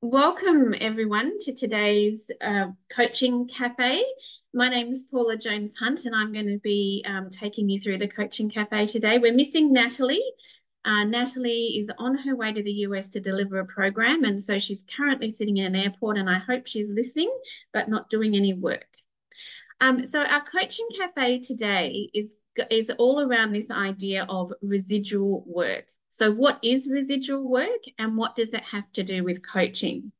Welcome everyone to today's coaching cafe. My name is Paula Jones Hunt and I'm going to be taking you through the coaching cafe today. We're missing Natalie. Natalie is on her way to the US to deliver a program, and so she's currently sitting in an airport, and I hope she's listening but not doing any work. So our coaching cafe today is all around this idea of residual work. So what is residual work and what does it have to do with coaching?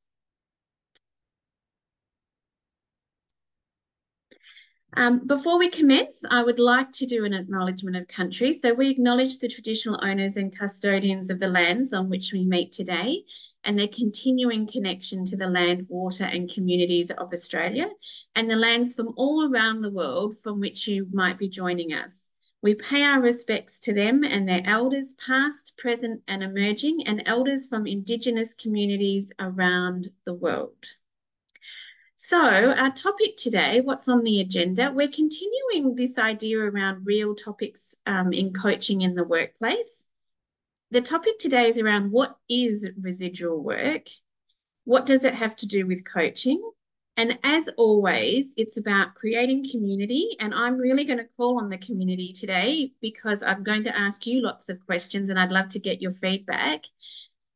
Before we commence, I would like to do an acknowledgement of country. So we acknowledge the traditional owners and custodians of the lands on which we meet today and their continuing connection to the land, water and communities of Australia and the lands from all around the world from which you might be joining us. We pay our respects to them and their elders past, present and emerging, and elders from Indigenous communities around the world. So, our topic today, what's on the agenda? We're continuing this idea around real topics in coaching in the workplace. The topic today is around what is residual work? What does it have to do with coaching? And as always, it's about creating community. And I'm really going to call on the community today because I'm going to ask you lots of questions and I'd love to get your feedback.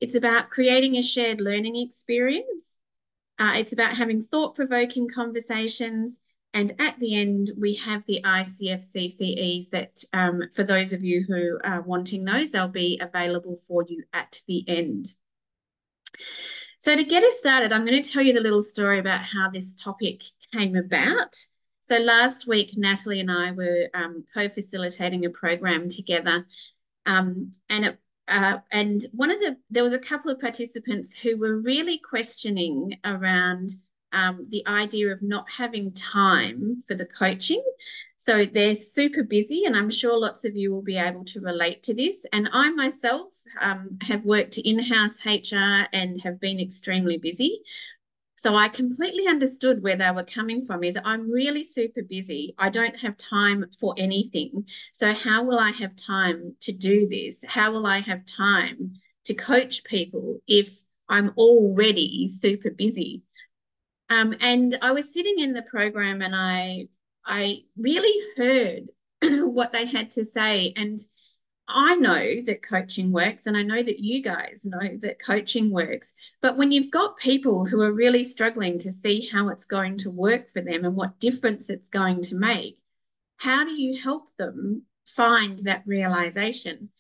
It's about creating a shared learning experience. It's about having thought-provoking conversations. And at the end, we have the ICF CCEs that, for those of you who are wanting those, they'll be available for you at the end. So to get us started, I'm going to tell you the little story about how this topic came about. So last week, Natalie and I were co-facilitating a program together, and there was a couple of participants who were really questioning around the idea of not having time for the coaching. So they're super busy, and I'm sure lots of you will be able to relate to this. And I myself have worked in-house HR and have been extremely busy. So I completely understood where they were coming from. Is I'm really super busy. I don't have time for anything. So how will I have time to do this? How will I have time to coach people if I'm already super busy? And I was sitting in the program and I really heard what they had to say. And I know that coaching works, and I know that you guys know that coaching works. But when you've got people who are really struggling to see how it's going to work for them and what difference it's going to make, how do you help them find that realization?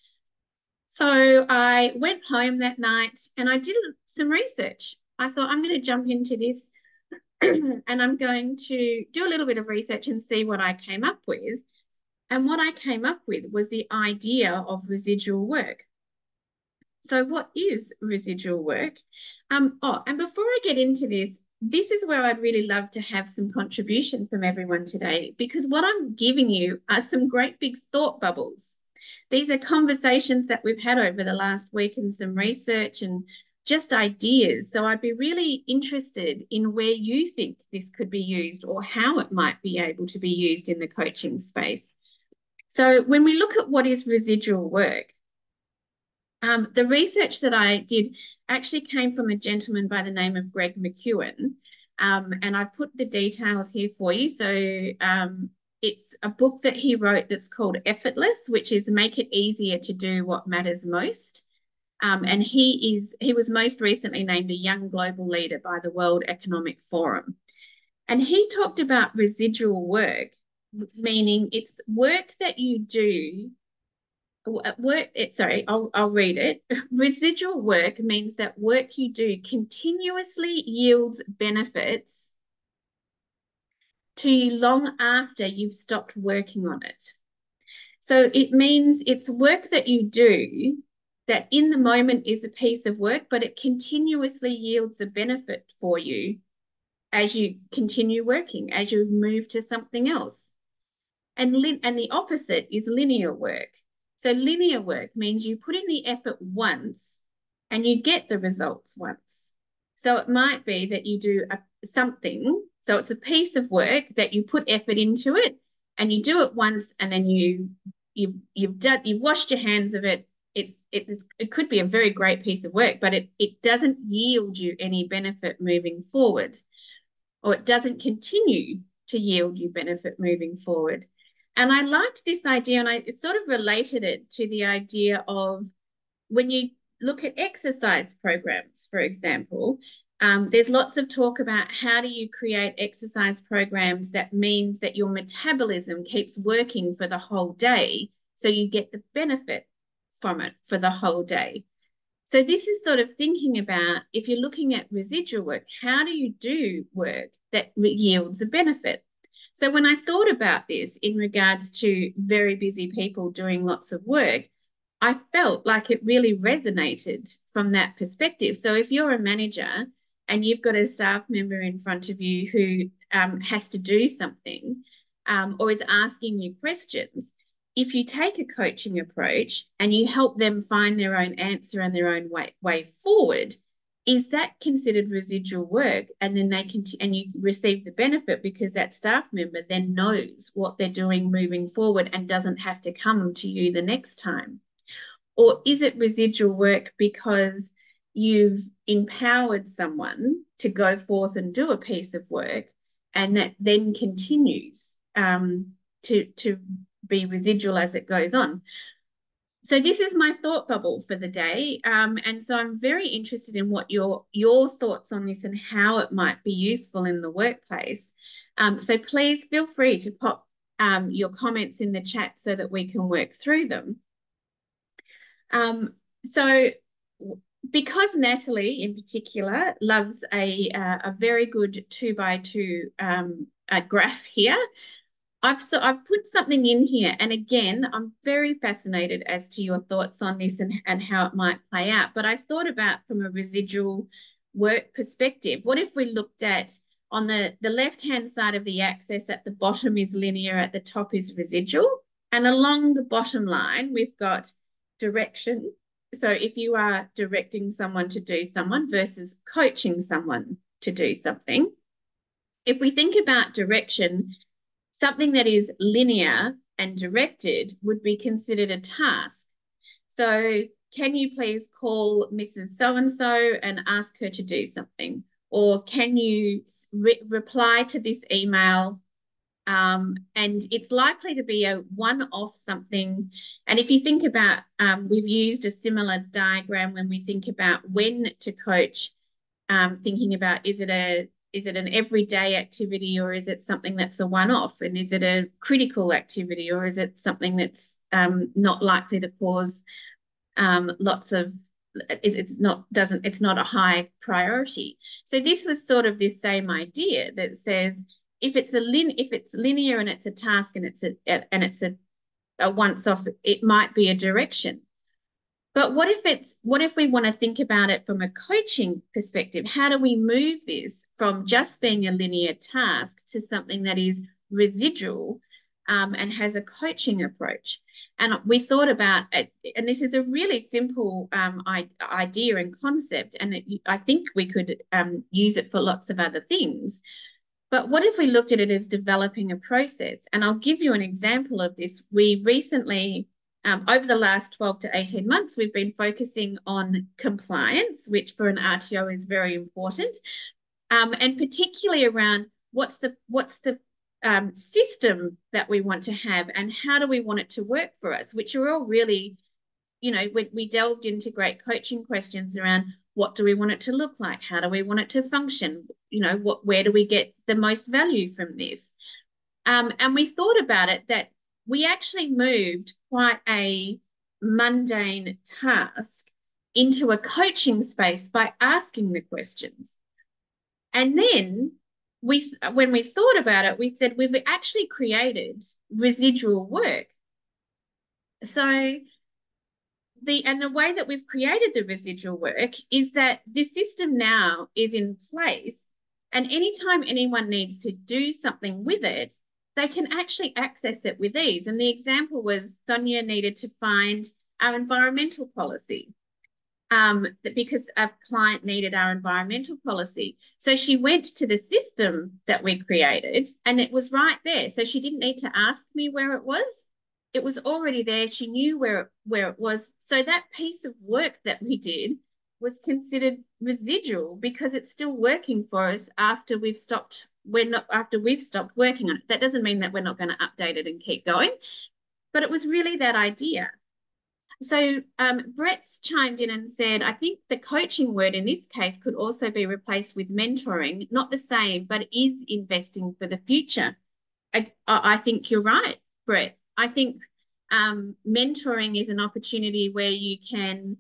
So I went home that night and I did some research. I thought, I'm going to jump into this and I'm going to do a little bit of research and see what I came up with. And what I came up with was the idea of residual work. So what is residual work? And before I get into this, this is where I'd really love to have some contribution from everyone today, because what I'm giving you are some great big thought bubbles. These are conversations that we've had over the last week and some research and just ideas. So I'd be really interested in where you think this could be used or how it might be able to be used in the coaching space. So when we look at what is residual work, the research that I did actually came from a gentleman by the name of Greg McEwen, and I've put the details here for you. So it's a book that he wrote that's called Effortless, which is Make It Easier to Do What Matters Most. And he was most recently named a young global leader by the World Economic Forum. And he talked about residual work, meaning it's work that you do. I'll read it. Residual work means that work you do continuously yields benefits to you long after you've stopped working on it. So it means it's work that you do that in the moment is a piece of work, but it continuously yields a benefit for you as you continue working, as you move to something else. And the opposite is linear work. So linear work means you put in the effort once and you get the results once. So it might be that you do something. So it's a piece of work that you put effort into it and you do it once and then you've washed your hands of it it could be a very great piece of work, but it doesn't yield you any benefit moving forward, or it doesn't continue to yield you benefit moving forward. And I liked this idea, and I sort of related it to the idea of when you look at exercise programs, for example, there's lots of talk about how do you create exercise programs that means that your metabolism keeps working for the whole day, so you get the benefit from it for the whole day. So this is sort of thinking about, if you're looking at residual work, how do you do work that yields a benefit? So when I thought about this in regards to very busy people doing lots of work, I felt like it really resonated from that perspective. So if you're a manager and you've got a staff member in front of you who has to do something or is asking you questions, if you take a coaching approach and you help them find their own answer and their own way forward, is that considered residual work? And then and you receive the benefit because that staff member then knows what they're doing moving forward and doesn't have to come to you the next time. Or is it residual work because you've empowered someone to go forth and do a piece of work, and that then continues to be residual as it goes on? So this is my thought bubble for the day. And so I'm very interested in what your thoughts on this and how it might be useful in the workplace. So please feel free to pop your comments in the chat so that we can work through them. So because Natalie in particular loves a very good 2x2 graph here, I've put something in here. And again, I'm very fascinated as to your thoughts on this and how it might play out. But I thought about from a residual work perspective, what if we looked at on the left-hand side of the axis, at the bottom is linear, at the top is residual. And along the bottom line, we've got direction. So if you are directing someone to do someone versus coaching someone to do something, if we think about direction, something that is linear and directed would be considered a task. So can you please call Mrs. So-and-so and ask her to do something? Or can you reply to this email? And it's likely to be a one-off something. And if you think about, we've used a similar diagram when we think about when to coach, thinking about, is it an everyday activity, or is it something that's a one-off? And is it a critical activity, or is it something that's not likely to cause lots of, it's not a high priority? So this was sort of this same idea that says, if it's linear and it's a task and it's a once off, it might be a direction. But what if we want to think about it from a coaching perspective? How do we move this from just being a linear task to something that is residual and has a coaching approach? And we thought about it, and this is a really simple idea and concept, and I think we could use it for lots of other things. But what if we looked at it as developing a process? And I'll give you an example of this. We recently, over the last 12 to 18 months, we've been focusing on compliance, which for an RTO is very important, and particularly around what's the system that we want to have and how do we want it to work for us, which are all really, we delved into great coaching questions around what do we want it to look like? How do we want it to function? Where do we get the most value from this? And we thought about it that we actually moved quite a mundane task into a coaching space by asking the questions. And then when we thought about it, we said we've actually created residual work. So the way that we've created the residual work is that the system now is in place, and anytime anyone needs to do something with it, they can actually access it with ease. And the example was Sonia needed to find our environmental policy because a client needed our environmental policy. So she went to the system that we created and it was right there. So she didn't need to ask me where it was. it was already there. She knew where it was. So that piece of work that we did was considered residual because it's still working for us after we've stopped. After we've stopped working on it. That doesn't mean that we're not going to update it and keep going, but it was really that idea. So Brett's chimed in and said, I think the coaching word in this case could also be replaced with mentoring, not the same, but is investing for the future. I think you're right, Brett. I think mentoring is an opportunity where you can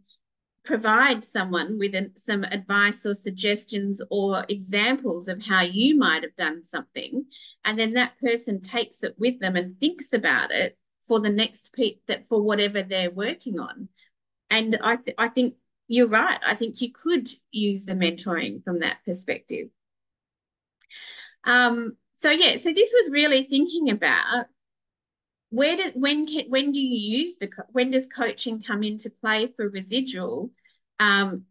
provide someone with some advice or suggestions or examples of how you might have done something, and then that person takes it with them and thinks about it for the next piece that for whatever they're working on. And I think you're right. I think you could use the mentoring from that perspective. So yeah, so this was really thinking about when do you use when does coaching come into play for residual,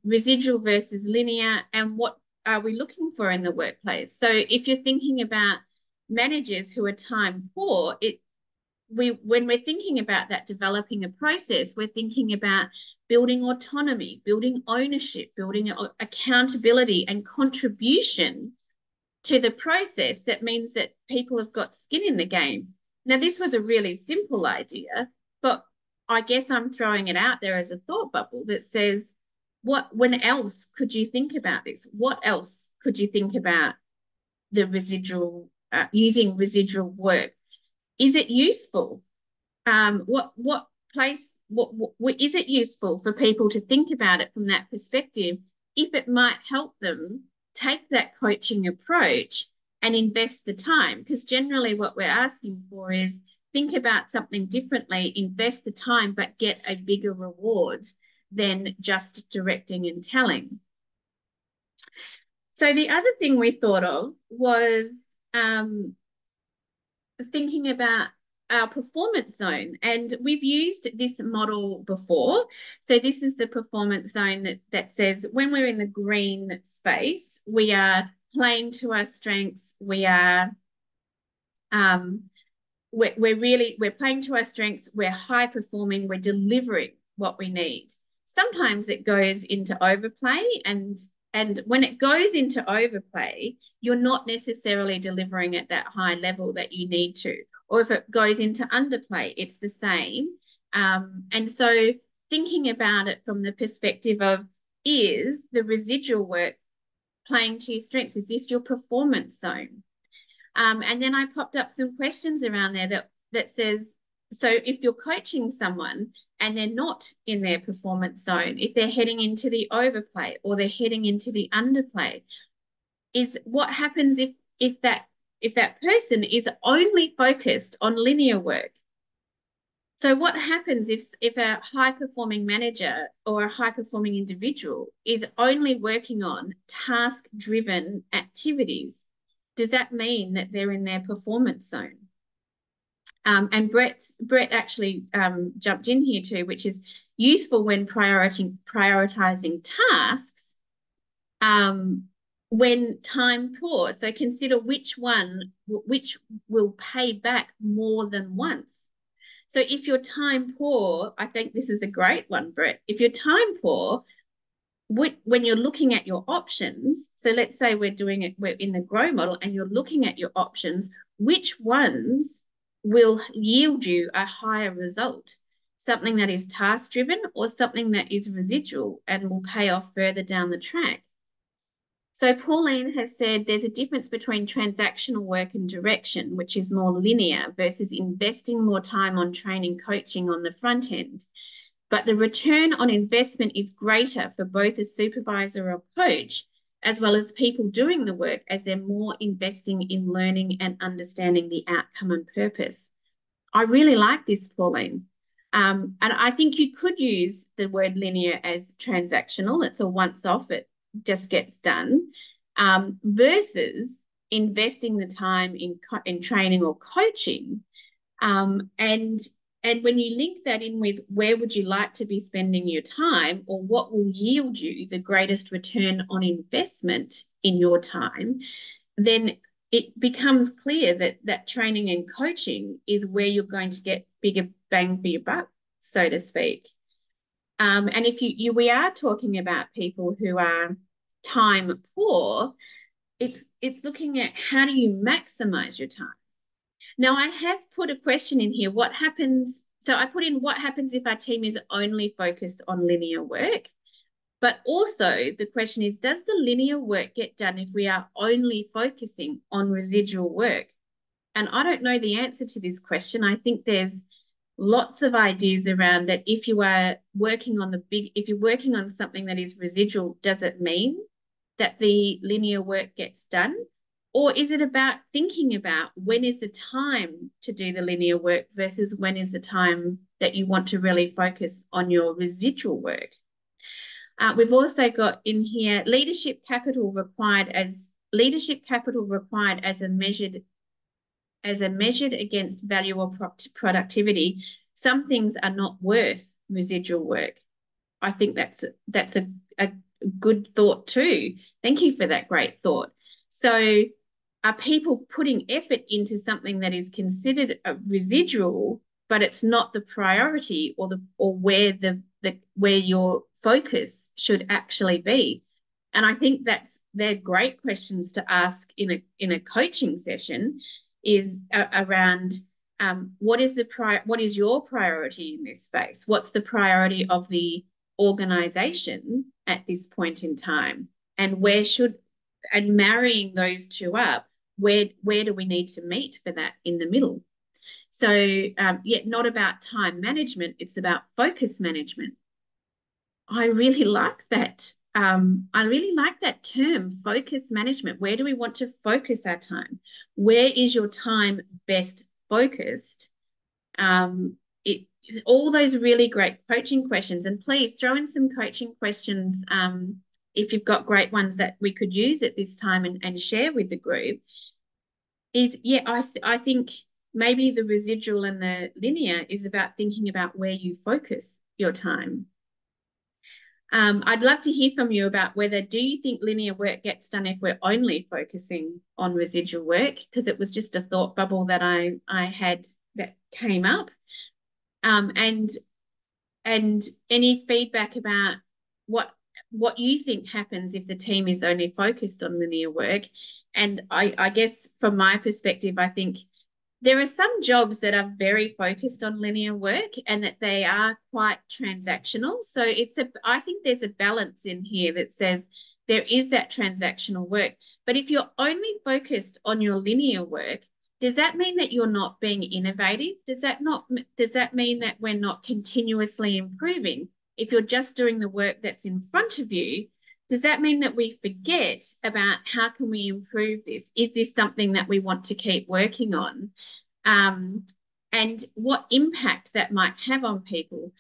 residual versus linear, and what are we looking for in the workplace? So if you're thinking about managers who are time poor, when we're thinking about that, developing a process, we're thinking about building autonomy, building ownership, building accountability and contribution to the process. That means that people have got skin in the game. Now, this was a really simple idea, but I guess I'm throwing it out there as a thought bubble that says, when else could you think about this? What else could you think about the residual, using residual work? Is it useful? What place, what is it useful for people to think about it from that perspective, if it might help them take that coaching approach and invest the time? Because generally what we're asking for is think about something differently, invest the time, but get a bigger reward than just directing and telling. So the other thing we thought of was thinking about our performance zone. And we've used this model before. So this is the performance zone that says when we're in the green space, we are playing to our strengths. We're playing to our strengths. We're high performing. We're delivering what we need. Sometimes it goes into overplay, and when it goes into overplay, you're not necessarily delivering at that high level that you need to. Or if it goes into underplay, it's the same. And so thinking about it from the perspective of, is the residual work playing to your strengths? Is this your performance zone? And then I popped up some questions around there that says, so if you're coaching someone and they're not in their performance zone, if they're heading into the overplay or they're heading into the underplay, is what happens if that person is only focused on linear work? So what happens if a high-performing manager or a high-performing individual is only working on task-driven activities? Does that mean that they're in their performance zone? And Brett actually jumped in here too, which is useful when prioritizing tasks when time poor. So consider which will pay back more than once. So if you're time poor, I think this is a great one, Brett. If you're time poor, when you're looking at your options, so let's say we're in the grow model and you're looking at your options, which ones will yield you a higher result? Something that is task driven or something that is residual and will pay off further down the track? So Pauline has said there's a difference between transactional work and direction, which is more linear, versus investing more time on training coaching on the front end. But the return on investment is greater for both a supervisor or coach, as well as people doing the work, as they're more investing in learning and understanding the outcome and purpose. I really like this, Pauline. And I think you could use the word linear as transactional. It's a once-off, it just gets done, versus investing the time in training or coaching. And when you link that in with where would you like to be spending your time, or what will yield you the greatest return on investment in your time, then it becomes clear that training and coaching is where you're going to get bang for your buck, so to speak. And if we are talking about people who are time poor, it's looking at how do you maximize your time. Now, I have put a question in here. What happens? So I put in what happens if our team is only focused on linear work? But also the question is, does the linear work get done if we are only focusing on residual work? And I don't know the answer to this question. I think there's lots of ideas around that. If you are working on if you're working on something that is residual, does it mean that the linear work gets done? Or is it about thinking about when is the time to do the linear work versus when is the time that you want to really focus on your residual work? We've also got in here leadership capital required as a measured against value or productivity. Some things are not worth residual work. I think that's a good thought too. Thank you for that great thought. So are people putting effort into something that is considered a residual, but it's not the priority or where your focus should actually be? And I think they're great questions to ask in a coaching session, is around what is your priority in this space? What's the priority of the organization at this point in time? And marrying those two up, where do we need to meet for that in the middle? So yet not about time management, it's about focus management. I really like that. I really like that term, focus management. Where do we want to focus our time? Where is your time best focused? All those really great coaching questions. And please throw in some coaching questions if you've got great ones that we could use at this time and share with the group. I think maybe the residual and the linear is about thinking about where you focus your time. I'd love to hear from you about do you think linear work gets done if we're only focusing on residual work? Because it was just a thought bubble that I had that came up. And any feedback about what you think happens if the team is only focused on linear work. And I guess from my perspective, I think there are some jobs that are very focused on linear work and that they are quite transactional. So I think there's a balance in here that says there is that transactional work. But if you're only focused on your linear work, does that mean that you're not being innovative? Does that mean that we're not continuously improving? If you're just doing the work that's in front of you, does that mean that we forget about how can we improve this? Is this something that we want to keep working on? And what impact that might have on people.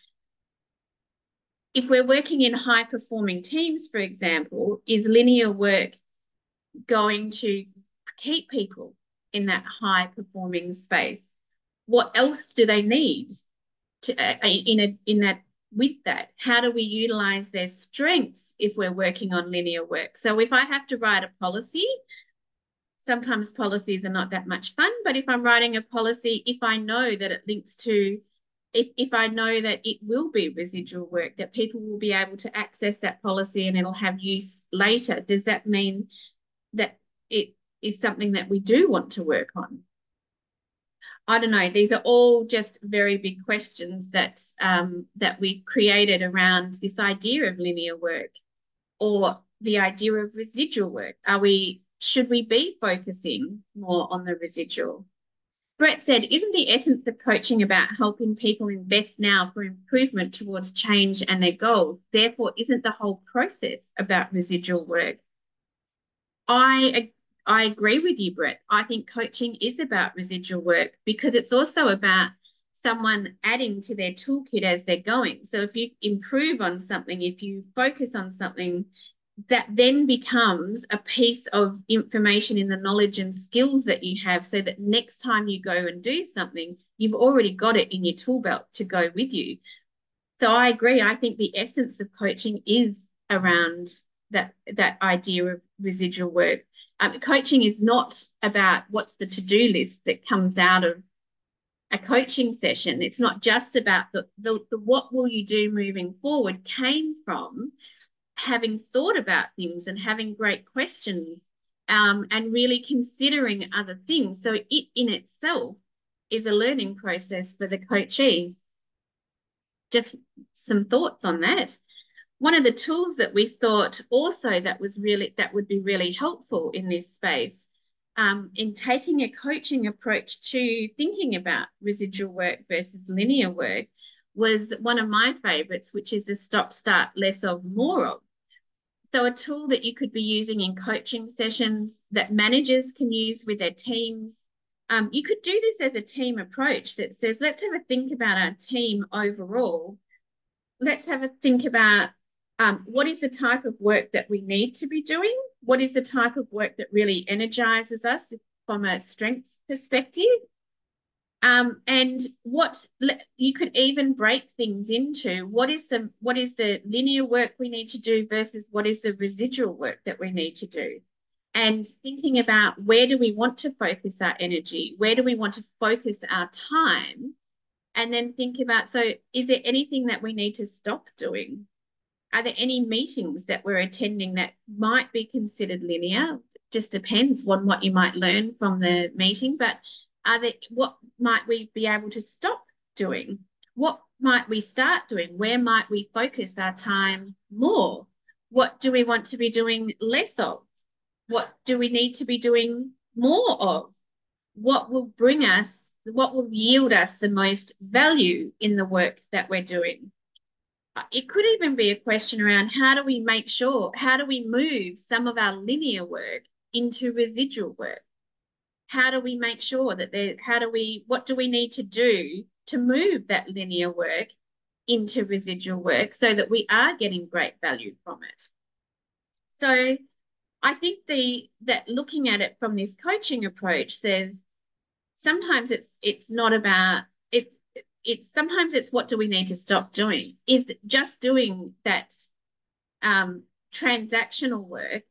If we're working in high-performing teams, for example, is linear work going to keep people in that high-performing space? What else do they need with that? How do we utilize their strengths if we're working on linear work? So if I have to write a policy, sometimes policies are not that much fun, but if I'm writing a policy, if I know that it links to, if I know that it will be residual work, that people will be able to access that policy and it'll have use later, does that mean that it is something that we do want to work on? I don't know. These are all just very big questions that we created around this idea of linear work or the idea of residual work. Should we be focusing more on the residual? Brett said, isn't the essence of coaching about helping people invest now for improvement towards change and their goals? Therefore, isn't the whole process about residual work? I agree with you, Brett. I think coaching is about residual work because it's also about someone adding to their toolkit as they're going. So if you improve on something, if you focus on something, that then becomes a piece of information in the knowledge and skills that you have so that next time you go and do something, you've already got it in your tool belt to go with you. So I agree. I think the essence of coaching is around that idea of residual work. Coaching is not about what's the to-do list that comes out of a coaching session. It's not just about the what will you do moving forward came from having thought about things and having great questions, and really considering other things. So it in itself is a learning process for the coachee. Just some thoughts on that. One of the tools that we thought also that would be really helpful in this space, in taking a coaching approach to thinking about residual work versus linear work, was one of my favorites, which is the stop, start, less of, more of. So a tool that you could be using in coaching sessions that managers can use with their teams. You could do this as a team approach that says, let's have a think about our team overall. Let's have a think about what is the type of work that we need to be doing? What is the type of work that really energizes us from a strengths perspective? And what you could even break things into what is the linear work we need to do versus what is the residual work that we need to do, and thinking about where do we want to focus our energy, where do we want to focus our time, and then think about, so is there anything that we need to stop doing? Are there any meetings that we're attending that might be considered linear? Just depends on what you might learn from the meeting, but what might we be able to stop doing? What might we start doing? Where might we focus our time more? What do we want to be doing less of? What do we need to be doing more of? What will yield us the most value in the work that we're doing? It could even be a question around how do we move some of our linear work into residual work? How do we make sure that what do we need to do to move that linear work into residual work so that we are getting great value from it? So I think that looking at it from this coaching approach says sometimes it's not about sometimes it's what do we need to stop doing? Is just doing that transactional work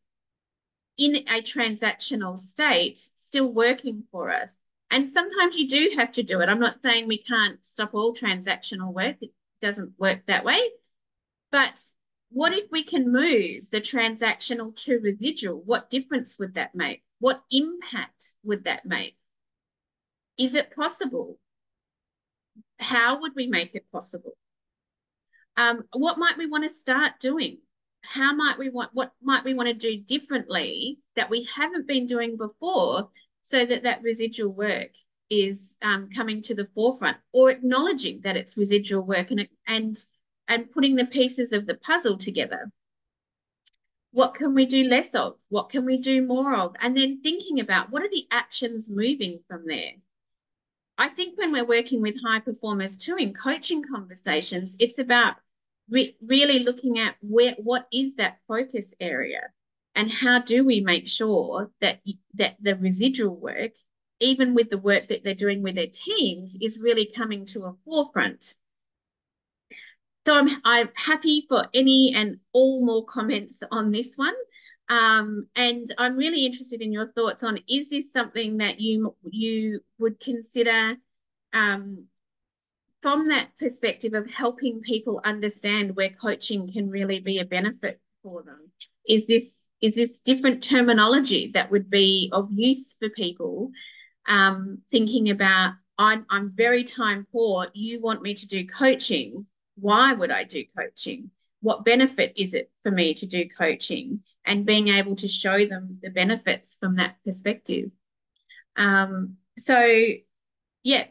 in a transactional state still working for us? And sometimes you do have to do it. I'm not saying we can't stop all transactional work. It doesn't work that way. But what if we can move the transactional to residual? What difference would that make? What impact would that make? Is it possible? How would we make it possible? What might we want to start doing? What might we want to do differently that we haven't been doing before, so that residual work is coming to the forefront, or acknowledging that it's residual work and putting the pieces of the puzzle together. What can we do less of? What can we do more of? And then thinking about what are the actions moving from there. I think when we're working with high performers too in coaching conversations, it's about really looking at what is that focus area, and how do we make sure that the residual work, even with the work that they're doing with their teams, is really coming to a forefront. So I'm happy for any and all more comments on this one. And I'm really interested in your thoughts on, is this something that you would consider from that perspective of helping people understand where coaching can really be a benefit for them? Is this different terminology that would be of use for people, thinking about, I'm very time poor, you want me to do coaching. Why would I do coaching? What benefit is it for me to do coaching? And being able to show them the benefits from that perspective. So, yeah,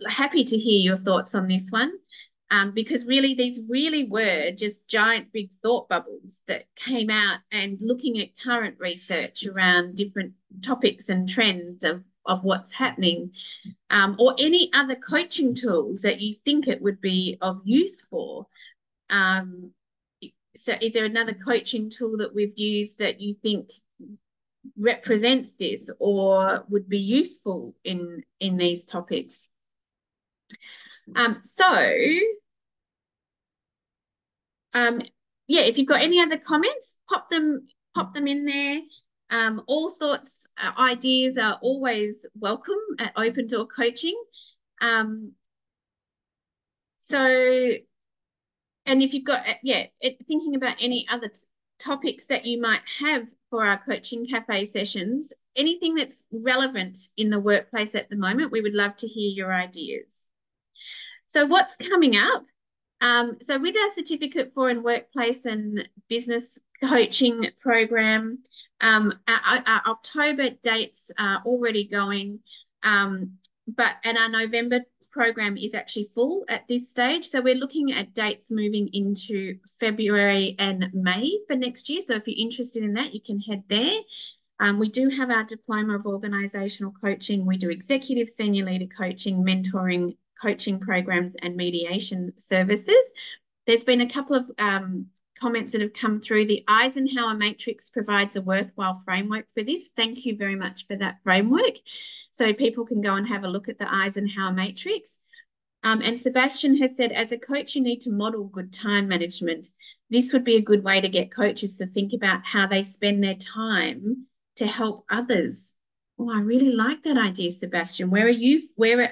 happy to hear your thoughts on this one, because really these really were just giant big thought bubbles that came out, and looking at current research around different topics and trends of what's happening, or any other coaching tools that you think it would be of use for. So is there another coaching tool that we've used that you think represents this or would be useful in these topics? Yeah, if you've got any other comments, pop them in there. All thoughts, ideas are always welcome at Open Door Coaching. So, and if you've got, thinking about any other topics that you might have for our coaching cafe sessions, anything that's relevant in the workplace at the moment, we would love to hear your ideas. So what's coming up? So with our certificate for in workplace and business coaching program, our October dates are already going, and our November program is actually full at this stage. So we're looking at dates moving into February and May for next year. So if you're interested in that, you can head there. We do have our diploma of organisational coaching. We do executive senior leader coaching, mentoring, coaching programs, and mediation services. There's been a couple of comments that have come through. The Eisenhower Matrix provides a worthwhile framework for this. Thank you very much for that framework. So people can go and have a look at the Eisenhower Matrix. And Sebastian has said, as a coach, you need to model good time management. This would be a good way to get coaches to think about how they spend their time to help others. Oh, I really like that idea, Sebastian. Where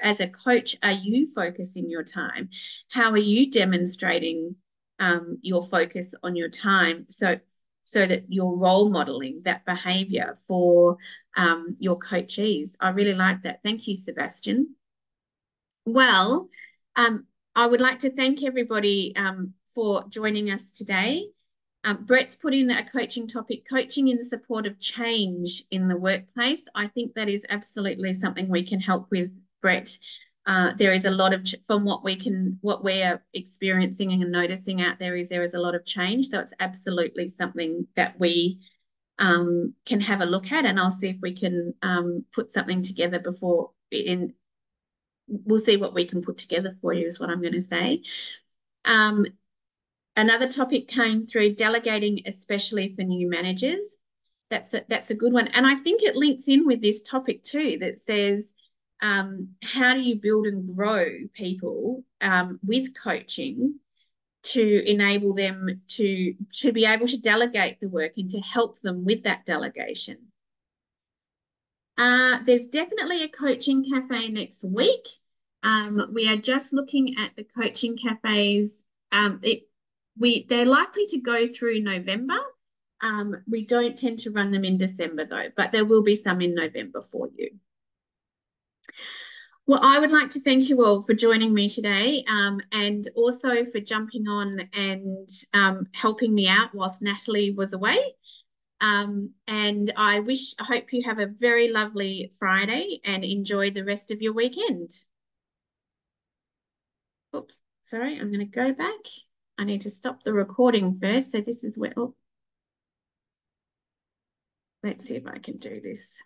as a coach, are you focusing your time? How are you demonstrating your focus on your time so that you're role modeling that behavior for your coachees? I really like that. Thank you, Sebastian. Well, I would like to thank everybody for joining us today. Brett's put in a coaching topic, coaching in support of change in the workplace. I think that is absolutely something we can help with, Brett. There is a lot of, from what we're experiencing and noticing out there is a lot of change. So it's absolutely something that we can have a look at, and I'll see if we can put something together we'll see what we can put together for you is what I'm going to say. Another topic came through, delegating, especially for new managers. That's a good one. And I think it links in with this topic too, that says, how do you build and grow people with coaching to enable them to be able to delegate the work and to help them with that delegation? There's definitely a coaching cafe next week. We are just looking at the coaching cafes. They're likely to go through November. We don't tend to run them in December though, but there will be some in November for you. Well, I would like to thank you all for joining me today, and also for jumping on and helping me out whilst Natalie was away. And I hope you have a very lovely Friday and enjoy the rest of your weekend. Oops, sorry, I'm going to go back. I need to stop the recording first. So this is where, let's see if I can do this.